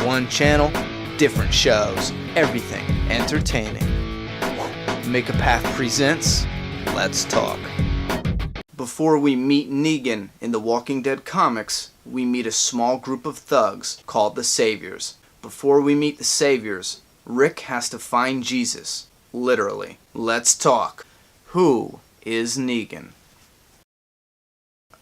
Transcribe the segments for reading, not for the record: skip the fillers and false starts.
One channel, different shows, everything entertaining. Make a Path presents Let's Talk. Before we meet Negan in the Walking Dead comics, we meet a small group of thugs called the Saviors. Before we meet the Saviors, Rick has to find Jesus. Literally. Let's talk. Who is Negan?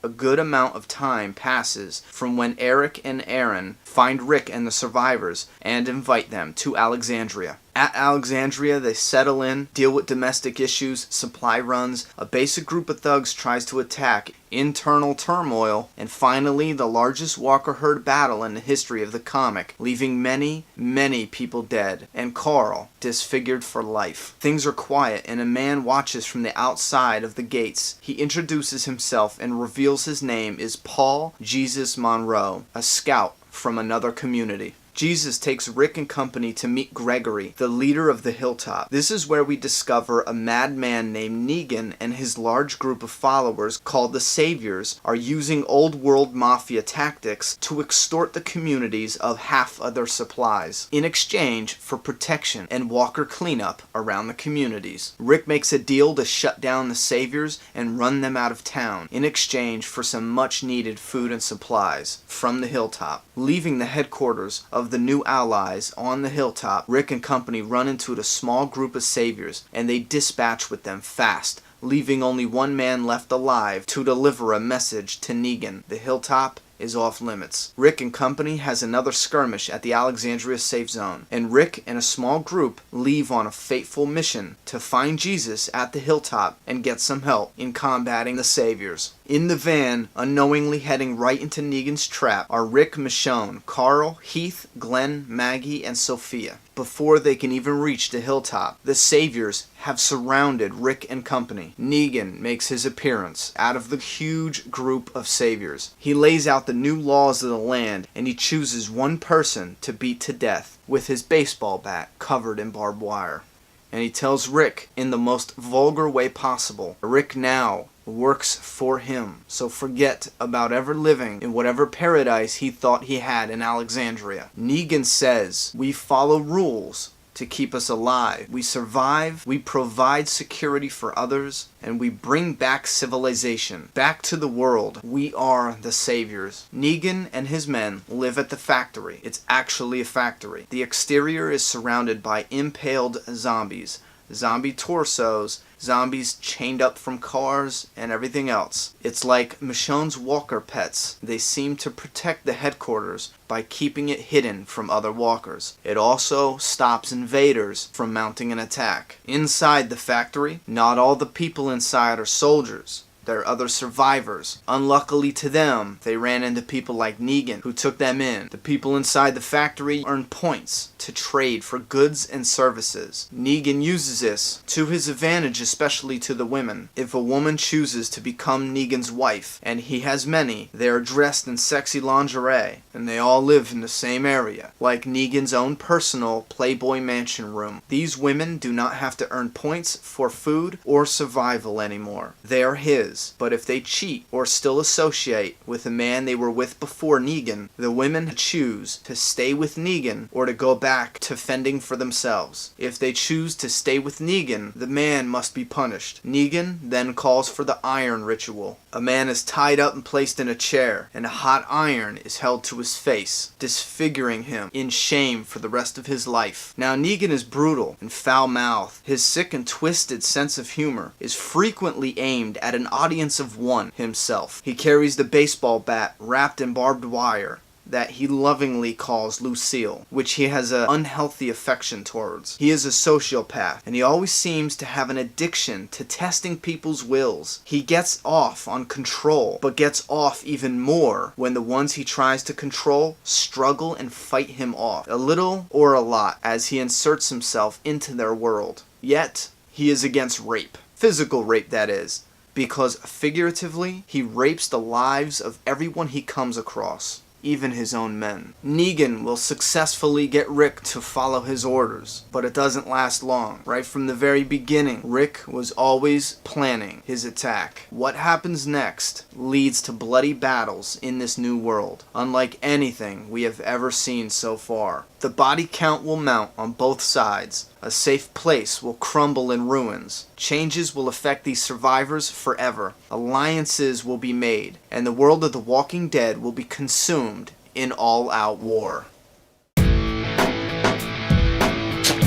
A good amount of time passes from when Eric and Aaron find Rick and the survivors and invite them to Alexandria. At Alexandria, they settle in, deal with domestic issues, supply runs, a basic group of thugs tries to attack, internal turmoil, and finally the largest Walker herd battle in the history of the comic, leaving many, many people dead, and Carl disfigured for life. Things are quiet, and a man watches from the outside of the gates. He introduces himself and reveals his name is Paul Jesus Monroe, a scout from another community. Jesus takes Rick and company to meet Gregory, the leader of the Hilltop. This is where we discover a madman named Negan and his large group of followers called the Saviors are using old world mafia tactics to extort the communities of half of their supplies in exchange for protection and Walker cleanup around the communities. Rick makes a deal to shut down the Saviors and run them out of town in exchange for some much needed food and supplies from the Hilltop. Leaving the headquarters of the new allies on the Hilltop, Rick and company run into a small group of Saviors and they dispatch with them fast, leaving only one man left alive to deliver a message to Negan. The Hilltop is off limits. Rick and company has another skirmish at the Alexandria safe zone, and Rick and a small group leave on a fateful mission to find Jesus at the Hilltop and get some help in combating the Saviors. In the van, unknowingly heading right into Negan's trap, are Rick, Michonne, Carl, Heath, Glenn, Maggie, and Sophia. Before they can even reach the Hilltop, the Saviors have surrounded Rick and company. Negan makes his appearance out of the huge group of Saviors. He lays out the new laws of the land, and he chooses one person to beat to death with his baseball bat covered in barbed wire. And he tells Rick in the most vulgar way possible, Rick now works for him, so forget about ever living in whatever paradise he thought he had in Alexandria. Negan says, we follow rules to keep us alive. We survive, we provide security for others, and we bring back civilization, back to the world. We are the Saviors. Negan and his men live at the factory. It's actually a factory. The exterior is surrounded by impaled zombies, zombie torsos, zombies chained up from cars, and everything else. It's like Michonne's Walker pets. They seem to protect the headquarters by keeping it hidden from other walkers. It also stops invaders from mounting an attack. Inside the factory, not all the people inside are soldiers. They're other survivors. Unluckily to them, they ran into people like Negan, who took them in. The people inside the factory earn points to trade for goods and services. Negan uses this to his advantage, especially to the women. If a woman chooses to become Negan's wife, and he has many, they are dressed in sexy lingerie, and they all live in the same area, like Negan's own personal Playboy mansion room. These women do not have to earn points for food or survival anymore. They are his. But if they cheat or still associate with the man they were with before Negan, the women choose to stay with Negan or to go back to fending for themselves. If they choose to stay with Negan, the man must be punished. Negan then calls for the iron ritual. A man is tied up and placed in a chair, and a hot iron is held to his face, disfiguring him in shame for the rest of his life. Now Negan is brutal and foul-mouthed. His sick and twisted sense of humor is frequently aimed at an audience of one, himself. He carries the baseball bat wrapped in barbed wire that he lovingly calls Lucille, which he has an unhealthy affection towards. He is a sociopath, and he always seems to have an addiction to testing people's wills. He gets off on control, but gets off even more when the ones he tries to control struggle and fight him off, a little or a lot, as he inserts himself into their world. Yet, he is against rape. Physical rape, that is. Because figuratively, he rapes the lives of everyone he comes across. even his own men. Negan will successfully get Rick to follow his orders, but it doesn't last long. Right from the very beginning, Rick was always planning his attack. What happens next leads to bloody battles in this new world, unlike anything we have ever seen so far. The body count will mount on both sides. A safe place will crumble in ruins. Changes will affect these survivors forever. Alliances will be made, and the world of the Walking Dead will be consumed in all-out war.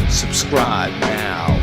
Subscribe now.